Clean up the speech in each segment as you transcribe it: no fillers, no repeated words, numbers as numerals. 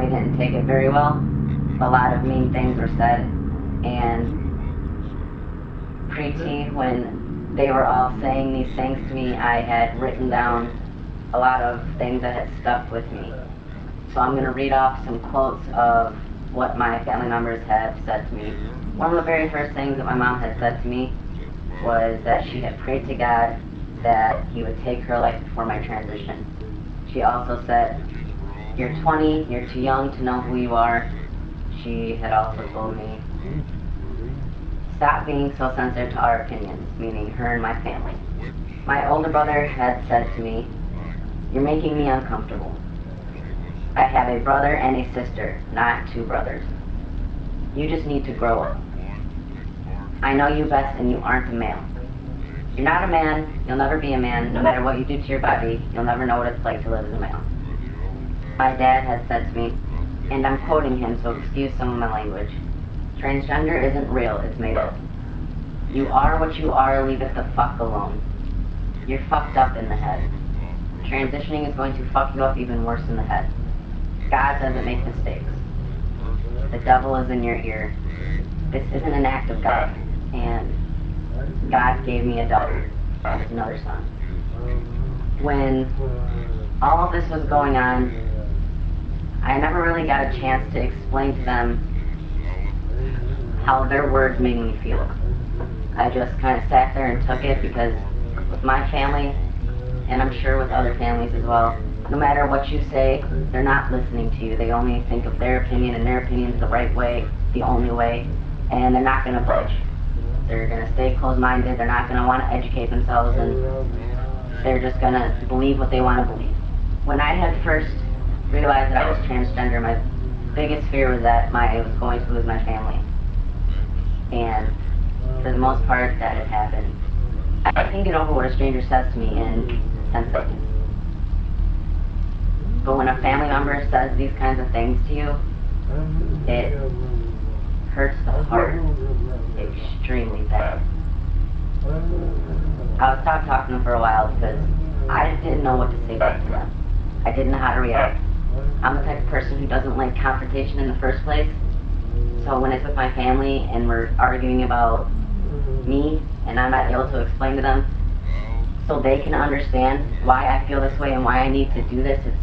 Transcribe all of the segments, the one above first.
family didn't take it very well. A lot of mean things were said, and pre-T, when they were all saying these things to me, I had written down a lot of things that had stuck with me. So I'm going to read off some quotes of what my family members have said to me. One of the very first things that my mom had said to me was that she had prayed to God that He would take her life before my transition. She also said, "You're 20, you're too young to know who you are." She had also told me, "Stop being so sensitive to our opinions," meaning her and my family. My older brother had said to me, "You're making me uncomfortable. I have a brother and a sister, not two brothers. You just need to grow up. I know you best and you aren't a male. You're not a man, you'll never be a man. No matter what you do to your body, you'll never know what it's like to live as a male." My dad had said to me, and I'm quoting him, so excuse some of my language, "Transgender isn't real, it's made up. You are what you are, leave it the fuck alone. You're fucked up in the head. Transitioning is going to fuck you up even worse in the head. God doesn't make mistakes. The devil is in your ear. This isn't an act of God, and God gave me a daughter, another son." When all of this was going on, I never really got a chance to explain to them how their words made me feel. I just kind of sat there and took it, because with my family, and I'm sure with other families as well, no matter what you say, they're not listening to you. They only think of their opinion, and their opinion is the right way, the only way, and they're not going to budge. They're going to stay closed-minded, they're not going to want to educate themselves, and they're just going to believe what they want to believe. When I had first realized that I was transgender, my biggest fear was that I was going to lose my family. And for the most part, that had happened. I can get over what a stranger says to me in 10 seconds. But when a family member says these kinds of things to you, it hurts the heart extremely bad. I would stop talking to them for a while because I didn't know what to say back to them. I didn't know how to react. I'm the type of person who doesn't like confrontation in the first place. So when it's with my family and we're arguing about me and I'm not able to explain to them so they can understand why I feel this way and why I need to do this, it's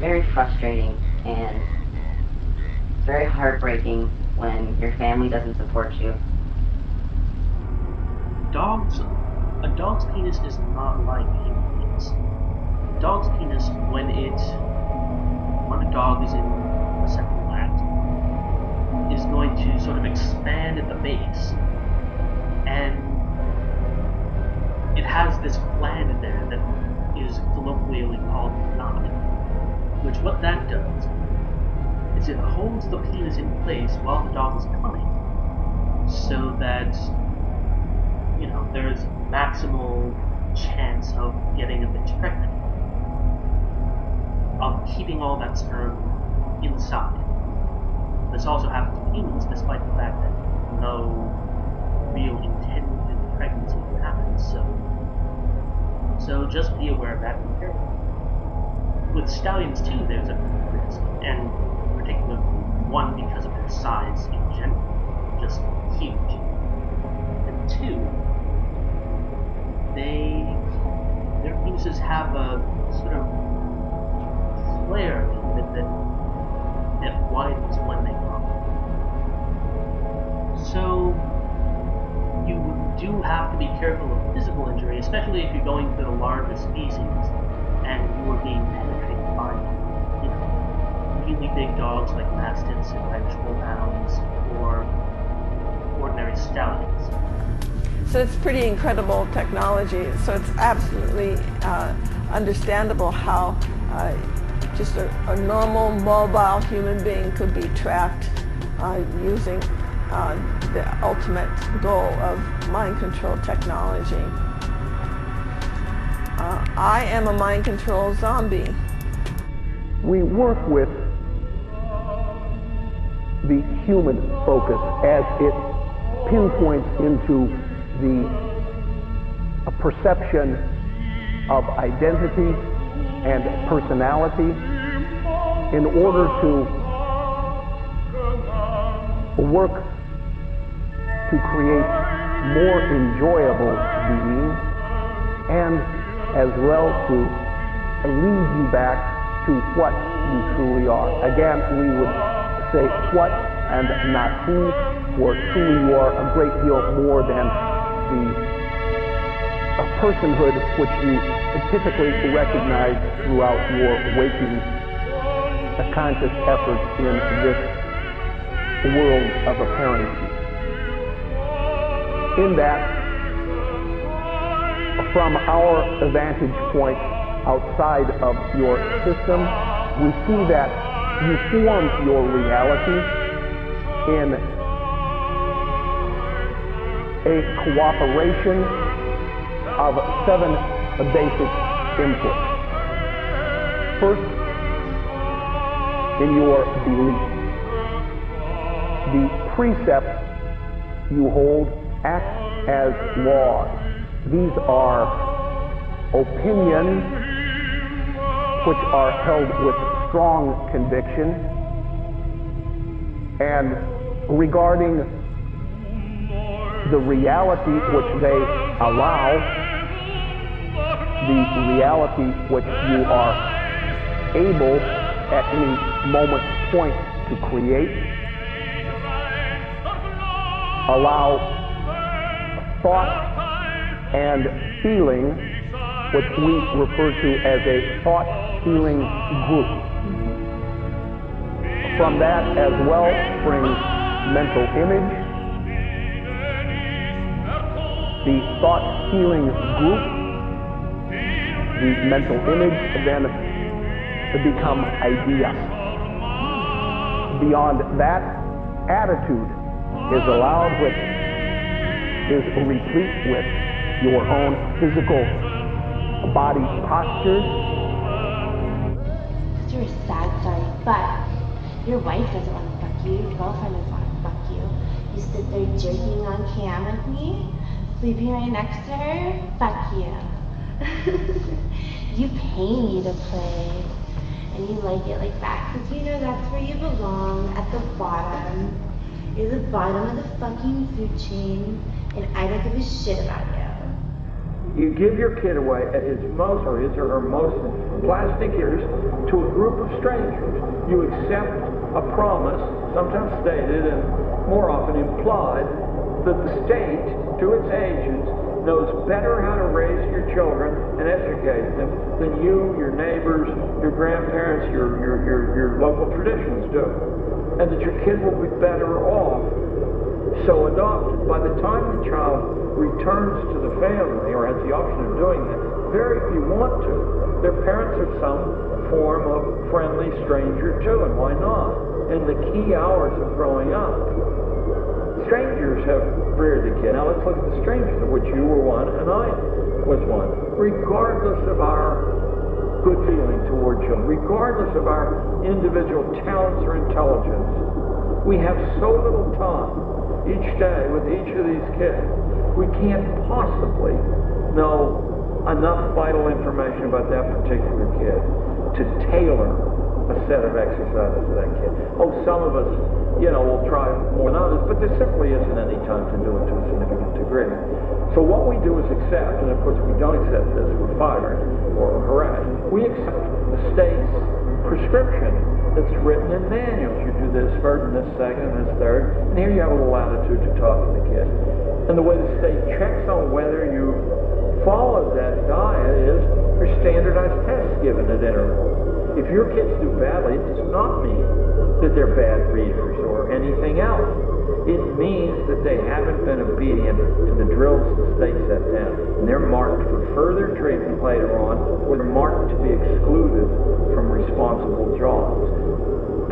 very frustrating, and it's very heartbreaking when your family doesn't support you. A dog's penis is not like a human penis. A dog's penis, when a dog is in a sexual act, is going to sort of expand at the base, and it has this gland there that is colloquially called the knot, which what that does is it holds the penis in place while the dog is coming, so that, you know, there's maximal chance of getting a bitch pregnant, of keeping all that sperm inside. This also happens with humans, despite the fact that no real intended pregnancy happens, so just be aware of that and be careful. With stallions too, there's a risk, and particularly one because of their size in general, just huge. And two, their penises have a sort of flare that widens when they grow. So you do have to be careful of physical injury, especially if you're going for the larger species and you are being penetrated by, you know, really big dogs like mastiffs and Irish bullhounds, or ordinary stallions. So it's pretty incredible technology. So it's absolutely understandable how just a normal mobile human being could be tracked using the ultimate goal of mind control technology. I am a mind control zombie. We work with the human focus as it pinpoints into a perception of identity and personality in order to work to create more enjoyable beings and as well to lead you back to what you truly are. Again, we would say what and not who, for truly you are a great deal more than the personhood which you typically recognize throughout your waking conscious effort in this world of apparency. In that, from our vantage point outside of your system, we see that you form your reality in a cooperation of 7 basic inputs. First, in your belief. The precepts you hold act as laws. These are opinions which are held with strong conviction, and regarding the reality which they allow, the reality which you are able at any moment's point to create, allow thought and feeling, which we refer to as a thought-feeling group. From that as well springs mental image. The thought-feeling group, the mental image, then become idea. Beyond that, attitude is allowed, which is replete with your own physical body postures. You're a sad story, but your wife doesn't want to fuck you, your girlfriend doesn't want to fuck you. You sit there jerking on cam with me, sleeping right next to her, fuck you. You pay me to play, and you like it like that, because you know that's where you belong, at the bottom. You're the bottom of the fucking food chain, and I don't give a shit about you. You give your kid away at his or her most plastic years to a group of strangers. You accept a promise, sometimes stated and more often implied, that the state, to its agents, knows better how to raise your children and educate them than you, your neighbors, your grandparents, your local traditions do. And that your kid will be better off so adopted. By the time the child returns to the family, or has the option of doing that, very few want to. Their parents are some form of friendly stranger too, and why not? In the key hours of growing up. Strangers have reared the kid. Now let's look at the strangers, of which you were one and I was one. Regardless of our good feeling toward children, regardless of our individual talents or intelligence, we have so little time each day with each of these kids. We can't possibly know enough vital information about that particular kid to tailor a set of exercises to that kid. Oh, some of us, will try more than others, but there simply isn't any time to do it to a significant degree. So what we do is accept, and of course we don't accept this, we're fired or harassed. We accept the state's prescription that's written in manuals. You do this first, and this second, and this third, and here you have a little latitude to talk to the kid. And the way the state checks on whether you follow that diet is there's standardized tests given at intervals. If your kids do badly, it does not mean that they're bad readers or anything else. It means that they haven't been obedient to the drills the state set down. And they're marked for further treatment later on, or they're marked to be excluded from responsible jobs.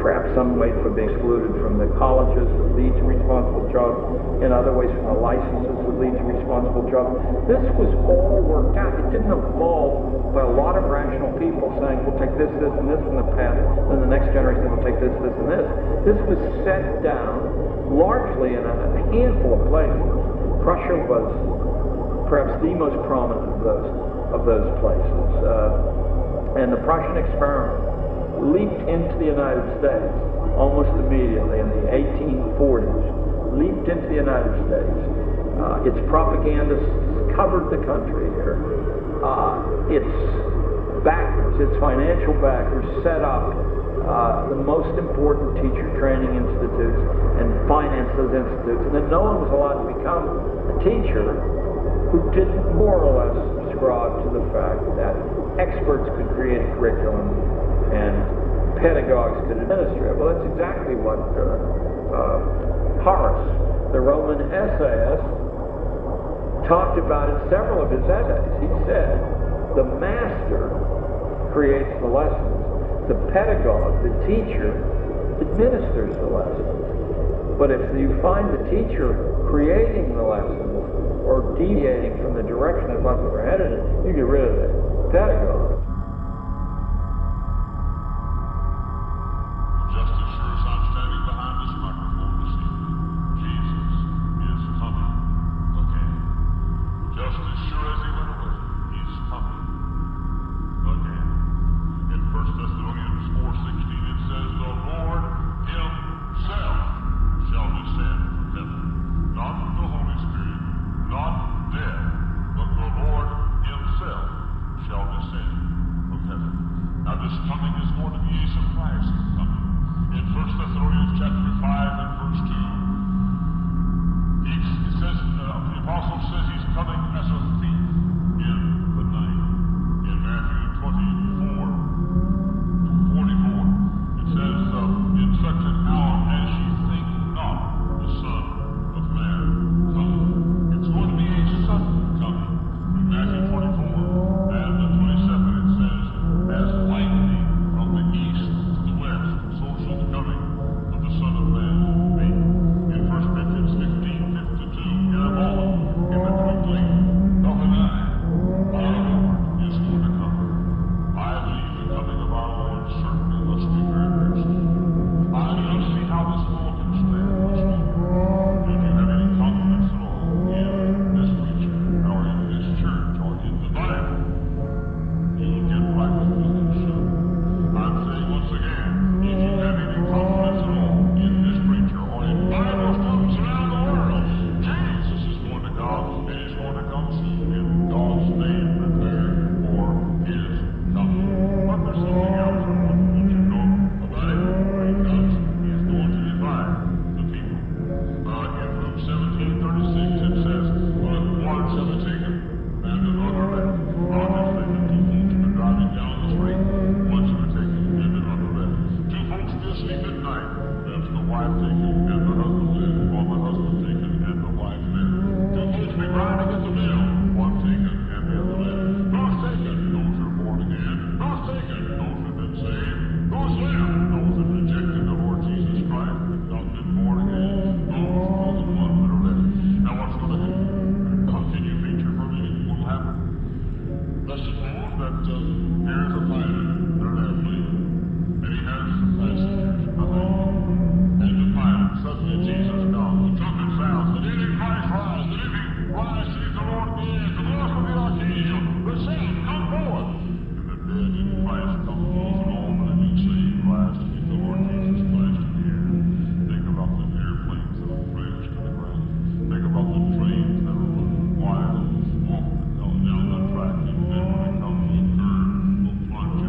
Perhaps some way for being excluded from the colleges that lead to responsible jobs, in other ways from the licenses that lead to responsible jobs. This was all worked out. It didn't evolve by a lot of rational people saying, we'll take this, this, and this from the past, then the next generation will take this, this, and this. This was set down largely in a handful of places. Prussia was perhaps the most prominent of those places. And the Prussian experiment leaped into the United States almost immediately in the 1840s, leaped into the United States. Its propagandists covered the country here. Its backers, its financial backers set up the most important teacher training institutes and financed those institutes. And then no one was allowed to become a teacher who didn't more or less subscribe to the fact that experts could create a curriculum and pedagogues could administer it. Well, that's exactly what Horace, the Roman essayist, talked about in several of his essays. He said, the master creates the lessons. The pedagogue, the teacher, administers the lessons. But if you find the teacher creating the lessons or deviating from the direction of what we're headed in, you get rid of the pedagogue. Just as sure as I'm standing behind this microphone this evening, Jesus is coming again. Just as sure as he went away, he's coming again. In 1 Thessalonians 4:16 it says, the Lord himself shall descend from heaven. Not the Holy Spirit, not death, but the Lord himself shall descend from heaven. Now this coming is going to be a surprising coming. In 1 Thessalonians chapter 5 and verse 2, it says, the apostle says he's coming as a thief in the night. In Matthew 24 to 44, it says, in such an hour as ye think not, the Son of Man cometh. It's going to be a sudden coming. In Matthew 24 and 27, it says, as lightning from the east to the west, so shall the coming of the Son of Man be. In 1 Corinthians 15:52, in a moment, in the twinkling of an eye, our Lord is going to come. I believe the coming of our Lord certainly must be very, very soon. I don't see how this all can stand much longer. If you have any confidence at all in this preacher, or in this church, or in the Bible, you will get right with me and show. I'm saying once again, if you have any confidence at all in this preacher, or in Bible students around the world, Jesus is going to come, and he's going to come soon. In God's name, prepare for his coming. But there's something else I want you to know about it. When he comes, he's going to divide the people. In Luke 17:36, it says, one shall be taken, and another left. Obviously, the two folks have been driving down the street, one shall be taken, and another left. Two folks be asleep at night, there's the wife taken, and the husband left, or the husband taken, and the wife left. Two folks be grinding at the mill, one taken, and the other left. Those taken, those who are born again. Those taken, those who have been saved. Those left, those who have rejected the Lord Jesus Christ, and not been born again. Those are the ones that are left. Now what's going to happen? Continue feature for a minute. What will happen? Let's suppose that there is a pilot in an airplane, and he has some passengers behind him. And the pilot, suddenly Jesus comes, the trumpet sounds, the dead in Christ rise, the living rise to the Lord of the air, the Lord will be archangel, the saints come forth. And the dead in Christ come forth, and all the living saved rise to meet the Lord Jesus Christ in the air. Think about the airplanes that will crash to the ground. Think about the trains that are running wild and smoking down the track, and then when it comes to a curve, will plunge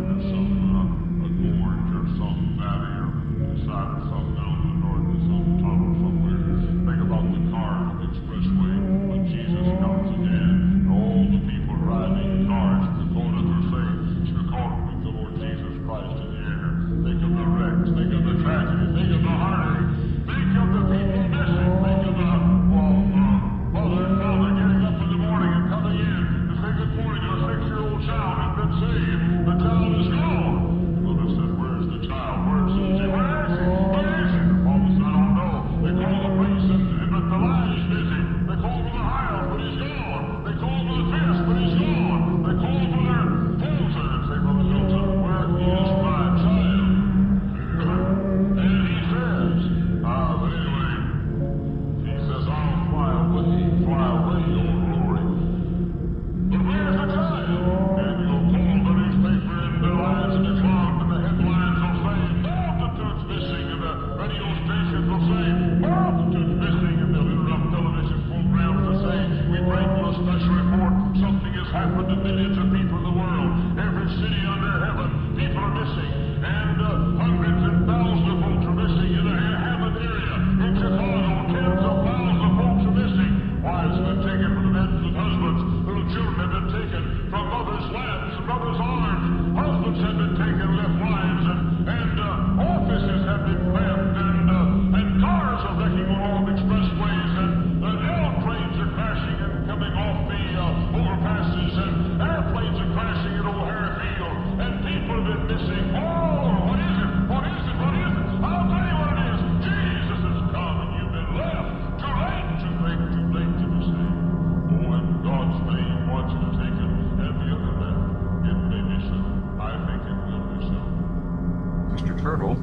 turtle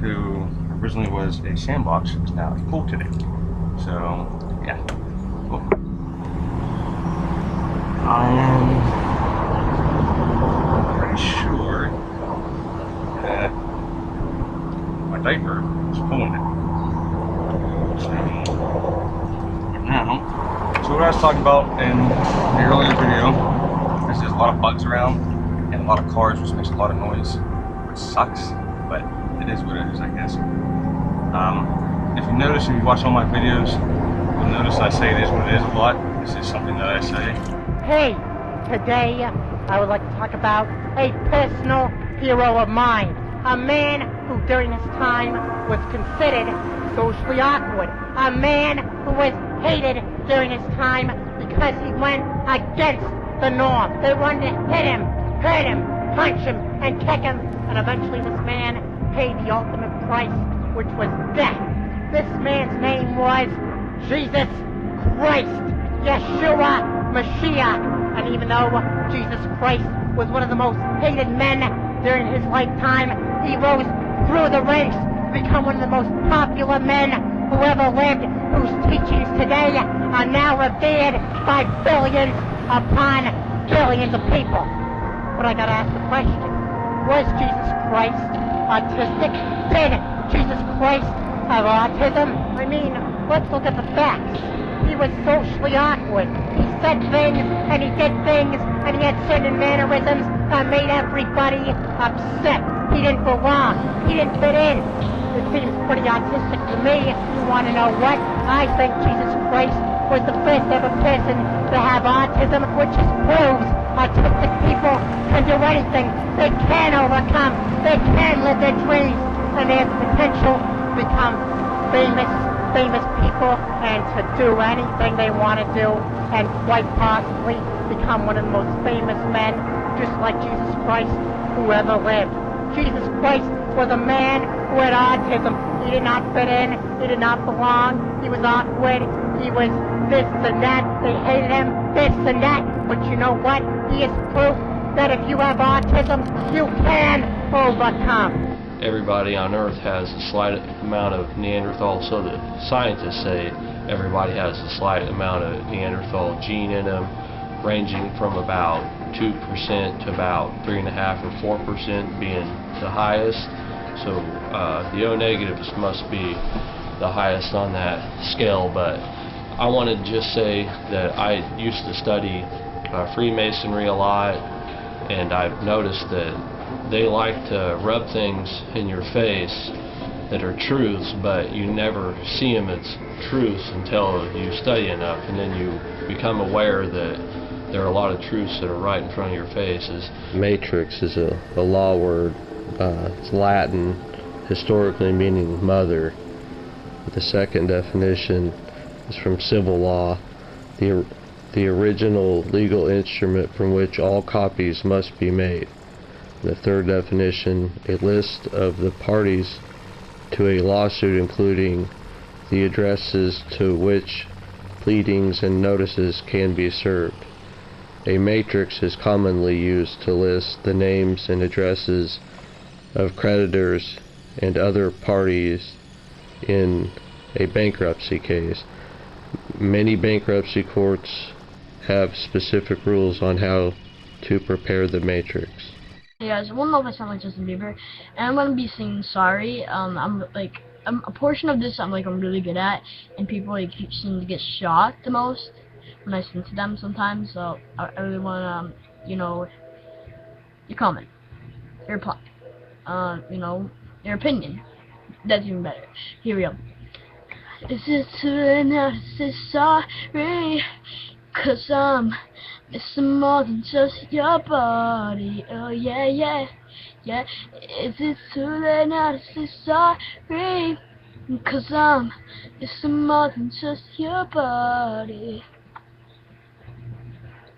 who originally was a sandbox is now a pool today. So yeah, cool. I am pretty sure that my diaper is pulling it. So now, so what I was talking about in the earlier video is there's a lot of bugs around and a lot of cars, which makes a lot of noise, which sucks, but it is what it is, I guess. If you notice, if you watch all my videos, you'll notice I say it is what it is a lot. This is something that I say. Hey, today I would like to talk about a personal hero of mine. A man who during his time was considered socially awkward. A man who was hated during his time because he went against the norm. They wanted to hit him, hurt him, punch him, and kick him. And eventually this man paid the ultimate price, which was death. This man's name was Jesus Christ, Yeshua Mashiach. And even though Jesus Christ was one of the most hated men during his lifetime, he rose through the ranks to become one of the most popular men who ever lived, whose teachings today are now revered by billions upon billions of people. But I gotta ask the question, was Jesus Christ autistic? Did Jesus Christ have autism? I mean, let's look at the facts. He was socially awkward. He said things, and he did things, and he had certain mannerisms that made everybody upset. He didn't belong. He didn't fit in. It seems pretty autistic to me. You want to know what? I think Jesus Christ was the first ever person to have autism, which just proves autistic people can do anything. They can overcome. They can live their dreams, and they have the potential to become famous people and to do anything they want to do, and quite possibly become one of the most famous men, just like Jesus Christ, who ever lived. Jesus Christ was a man who had autism. He did not fit in. He did not belong. He was awkward. He was this and that. They hated him, this and that. But you know what? He is proof that if you have autism, you can overcome. Everybody on Earth has a slight amount of Neanderthal, so the scientists say everybody has a slight amount of Neanderthal gene in them, ranging from about 2% to about 3.5 or 4% being the highest. So the O negatives must be the highest on that scale. But I want to just say that I used to study Freemasonry a lot, and I've noticed that they like to rub things in your face that are truths, but you never see them as truths until you study enough, and then you become aware that there are a lot of truths that are right in front of your faces. Matrix is a law word. It's Latin, historically meaning mother. The second definition is from civil law, the original legal instrument from which all copies must be made. The third definition, a list of the parties to a lawsuit, including the addresses to which pleadings and notices can be served. A matrix is commonly used to list the names and addresses of creditors and other parties in a bankruptcy case. Many bankruptcy courts have specific rules on how to prepare the matrix. Hey guys, I won't know if I sound like Justin Bieber, and I'm gonna be saying sorry. I'm a portion of this I'm really good at, and people seem to get shocked the most when I sing to them sometimes. So I really wanna, your comment, your reply, your opinion. That's even better. Here we go. Is it too late now to say sorry? 'Cause I'm missing more than just your body. Oh yeah, yeah, yeah. Is it too late now to say sorry? 'Cause I'm missing more than just your body.